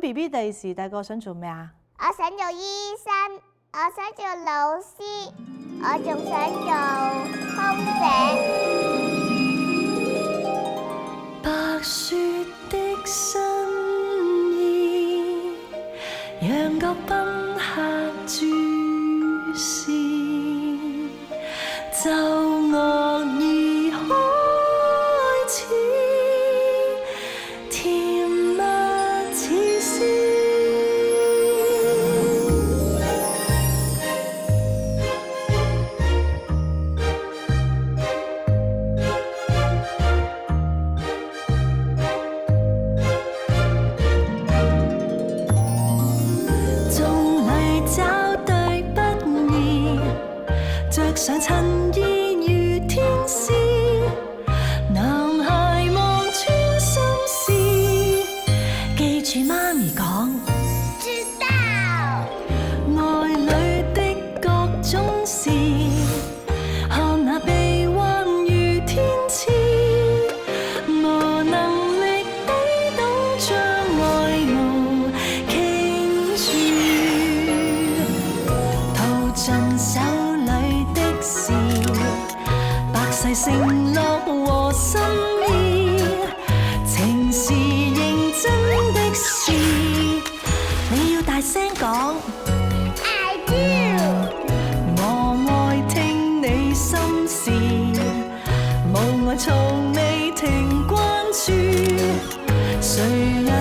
B B 第時大個想做咩啊？我想做醫生，我想做老師，我仲想做空姐。白雪的新衣，讓各賓客注視，奏樂已開始，甜蜜似詩。着上襯衣如天使，男孩望穿心事，記住媽咪講，知道。愛裏的各種事，看那臂彎如天賜，無能力抵擋將愛慕傾注，淘盡手百世承諾和心意，情是認真的事，你要大聲講 I do。我愛聽你心事，無礙從未停關注，誰